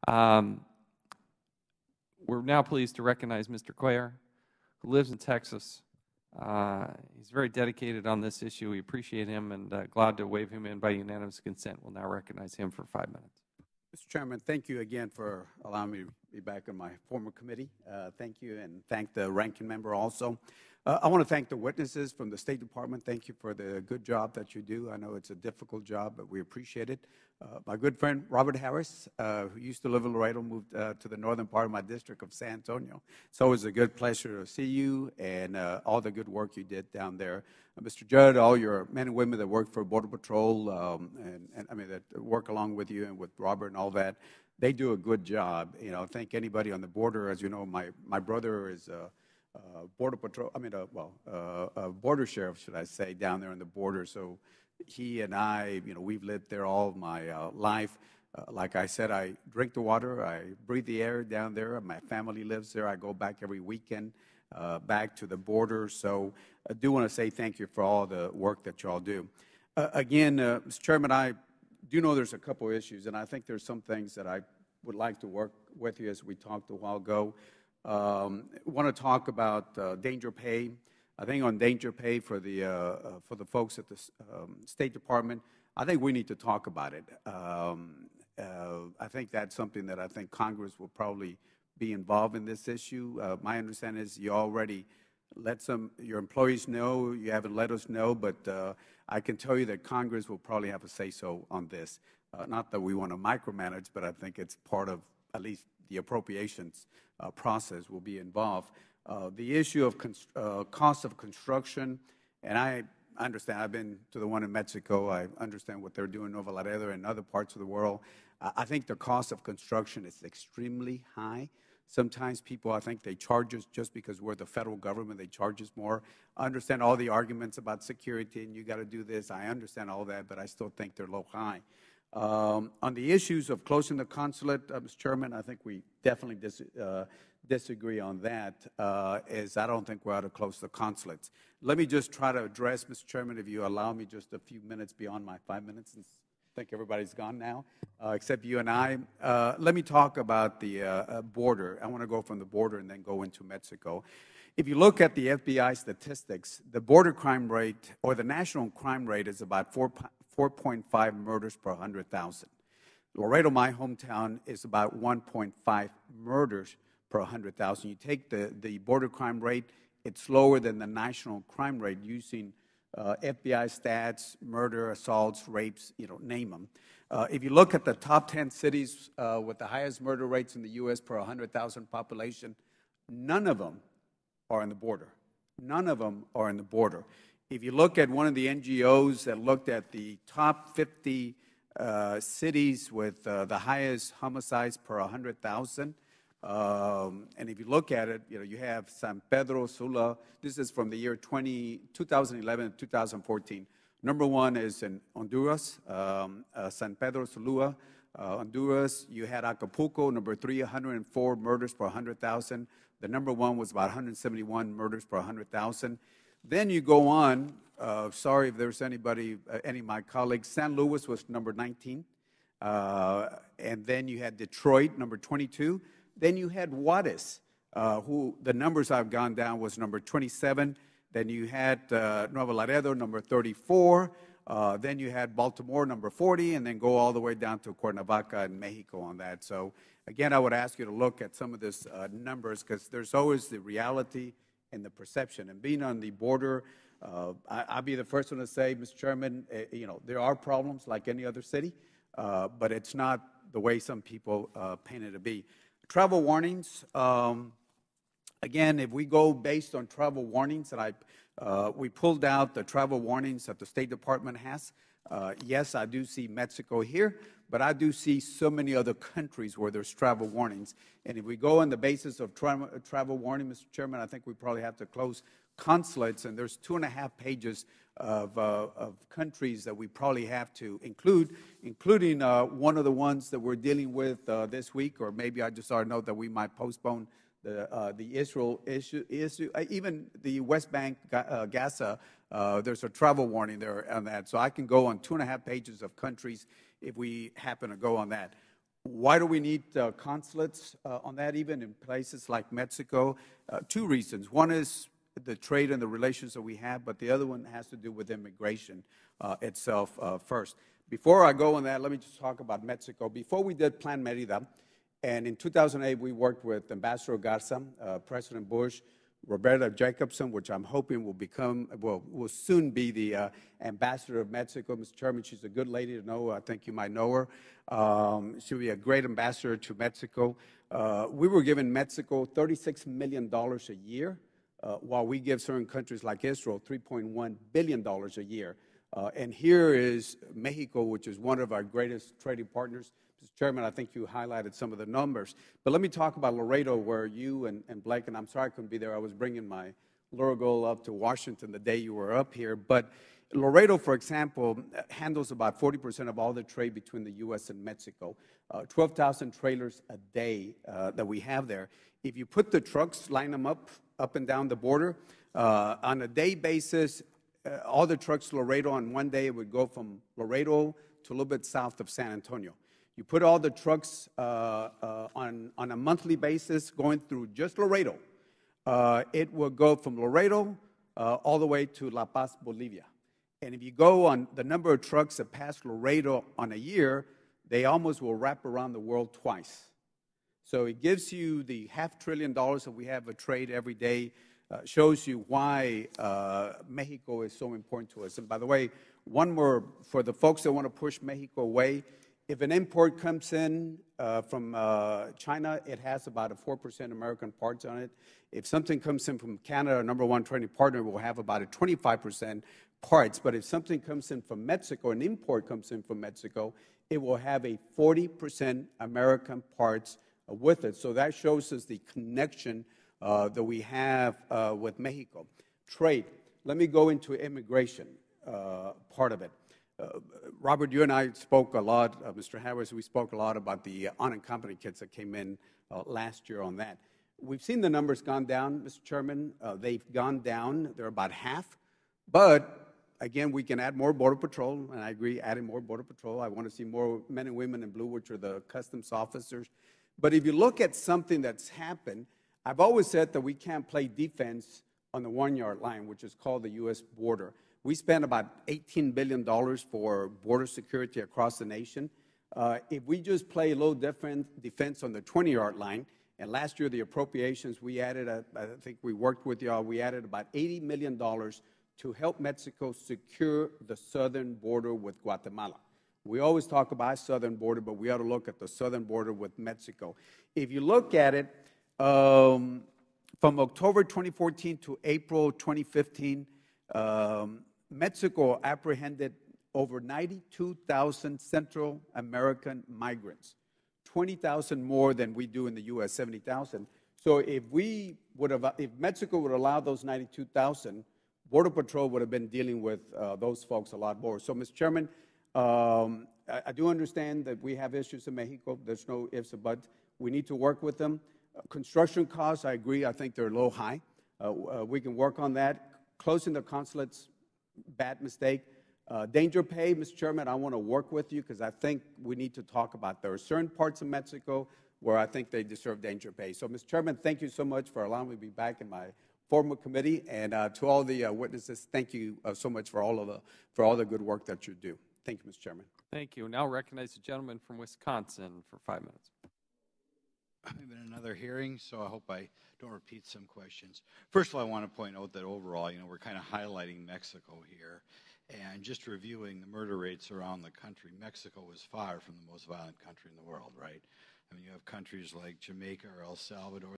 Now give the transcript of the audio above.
Um, we're now pleased to recognize Mr. Cuellar, who lives in Texas. He's very dedicated on this issue. We appreciate him and glad to waive him in by unanimous consent. We'll now recognize him for 5 minutes. Mr. Chairman, thank you again for allowing me to be back in my former committee. Thank you, and thank the ranking member also. I want to thank the witnesses from the State Department. Thank you for the good job that you do. I know it's a difficult job, but we appreciate it. My good friend, Robert Harris, who used to live in Laredo, moved to the northern part of my district of San Antonio. It's always a good pleasure to see you and all the good work you did down there. Mr. Judd, all your men and women that work for Border Patrol, and I mean, that work along with you and with Robert and all that, they do a good job. You know, thank anybody on the border. As you know, my brother is Border Patrol, Border Sheriff, should I say, down there on the border. So he and I, you know, we've lived there all my life. Like I said, I drink the water, I breathe the air down there. My family lives there. I go back every weekend back to the border. So I do want to say thank you for all the work that you all do. Again, Mr. Chairman, I do know there's a couple issues, and I think there's some things that I would like to work with you as we talked a while ago. Want to talk about danger pay. I think on danger pay for the folks at the State Department, I think we need to talk about it. I think that's something that I think Congress will probably be involved in this issue. My understanding is you already let your employees know. You haven't let us know, but I can tell you that Congress will probably have a say-so on this. Not that we want to micromanage, but I think it's part of at least the appropriations process will be involved. The issue of cost of construction, and I understand, I've been to the one in Mexico. I understand what they're doing over Laredo and other parts of the world. I think the cost of construction is extremely high. Sometimes people, I think they charge us just because we're the federal government, they charge us more. I understand all the arguments about security and you got to do this. I understand all that, but I still think they're low high. On the issues of closing the consulate, Mr. Chairman, I think we definitely disagree on that, as I don't think we ought to close the consulates. Let me just try to address, Mr. Chairman, if you allow me just a few minutes beyond my 5 minutes, since I think everybody's gone now, except you and I. Let me talk about the border. I want to go from the border and then go into Mexico. If you look at the FBI statistics, the border crime rate, or the national crime rate, is about 4.5 murders per 100,000. Laredo, my hometown, is about 1.5 murders per 100,000. You take the border crime rate, it's lower than the national crime rate using FBI stats, murder, assaults, rapes, you know, name them. If you look at the top 10 cities with the highest murder rates in the U.S. per 100,000 population, none of them are in the border. None of them are in the border. If you look at one of the NGOs that looked at the top 50 cities with the highest homicides per 100,000, and if you look at it, you know, you have San Pedro Sula. This is from the year 2011 and 2014. Number one is in Honduras, San Pedro Sula, Honduras. You had Acapulco, number 3, 104 murders per 100,000. The number one was about 171 murders per 100,000. Then you go on, sorry if there's anybody, any of my colleagues, San Luis was number 19. And then you had Detroit, number 22. Then you had Juarez, who the numbers I've gone down was number 27. Then you had Nuevo Laredo, number 34. Then you had Baltimore, number 40, and then go all the way down to Cuernavaca and Mexico on that. So again, I would ask you to look at some of these numbers, because there's always the reality and the perception. And being on the border, I'll be the first one to say, Mr. Chairman, you know, there are problems like any other city, but it's not the way some people paint it to be. Travel warnings, again, if we go based on travel warnings, and we pulled out the travel warnings that the State Department has. Yes, I do see Mexico here, but I do see so many other countries where there's travel warnings. And if we go on the basis of travel warning, Mr. Chairman, I think we probably have to close consulates, and there's 2.5 pages of countries that we probably have to include, including one of the ones that we're dealing with this week, or maybe I just saw a note that we might postpone the Israel issue. Even the West Bank, Gaza, there's a travel warning there on that. So I can go on 2.5 pages of countries if we happen to go on that. Why do we need consulates on that, even in places like Mexico? Two reasons. One is the trade and the relations that we have, but the other one has to do with immigration itself first. Before I go on that, let me just talk about Mexico. Before we did Plan Merida, and in 2008, we worked with Ambassador Garza, President Bush, Roberta Jacobson, which I'm hoping will soon be the ambassador of Mexico. Mr. Chairman, she's a good lady to know. I think you might know her. She'll be a great ambassador to Mexico. We were giving Mexico $36 million a year, while we give certain countries like Israel $3.1 billion a year. And here is Mexico, which is one of our greatest trading partners. Mr. Chairman, I think you highlighted some of the numbers. But let me talk about Laredo, where you and Blake, and I'm sorry I couldn't be there. I was bringing my little girl up to Washington the day you were up here. But Laredo, for example, handles about 40% of all the trade between the U.S. and Mexico. 12,000 trailers a day that we have there. If you put the trucks, line them up and down the border, on a day basis, all the trucks to Laredo on one day would go from Laredo to a little bit south of San Antonio. You put all the trucks on a monthly basis going through just Laredo. It will go from Laredo all the way to La Paz, Bolivia. And if you go on the number of trucks that pass Laredo on a year, they almost will wrap around the world twice. So it gives you the $500 billion that we have of trade every day, shows you why Mexico is so important to us. And by the way, one more for the folks that want to push Mexico away. If an import comes in from China, it has about a 4% American parts on it. If something comes in from Canada, our number one trading partner, will have about a 25% parts. But if something comes in from Mexico, an import comes in from Mexico, it will have a 40% American parts with it. So that shows us the connection that we have with Mexico. Trade. Let me go into immigration part of it. Robert, you and I spoke a lot, Mr. Harris, we spoke a lot about the unaccompanied kids that came in last year on that. We've seen the numbers gone down, Mr. Chairman. They've gone down. They're about half. But, again, we can add more Border Patrol, and I agree, adding more Border Patrol. I want to see more men and women in blue, which are the customs officers. But if you look at something that's happened, I've always said that we can't play defense on the 1-yard line, which is called the U.S. border. We spend about $18 billion for border security across the nation. If we just play a little different defense on the 20-yard line, and last year the appropriations we added, I think we worked with y'all, we added about $80 million to help Mexico secure the southern border with Guatemala. We always talk about southern border, but we ought to look at the southern border with Mexico. If you look at it, from October 2014 to April 2015, Mexico apprehended over 92,000 Central American migrants, 20,000 more than we do in the U.S., 70,000. So if Mexico would allow those 92,000, Border Patrol would have been dealing with those folks a lot more. So, Mr. Chairman, I do understand that we have issues in Mexico. There's no ifs or buts. We need to work with them. Construction costs, I agree, I think they're a little high. We can work on that. Closing the consulates, bad mistake. Danger pay, Mr. Chairman, I want to work with you because I think we need to talk about there are certain parts of Mexico where I think they deserve danger pay. So, Mr. Chairman, thank you so much for allowing me to be back in my former committee. And to all the witnesses, thank you so much for all the good work that you do. Thank you, Mr. Chairman. Thank you. Now recognize the gentleman from Wisconsin for 5 minutes. I've been in another hearing, so I hope I don't repeat some questions. First of all, I want to point out that overall, we're kind of highlighting Mexico here. And just reviewing the murder rates around the country, Mexico is far from the most violent country in the world, right? I mean, you have countries like Jamaica or El Salvador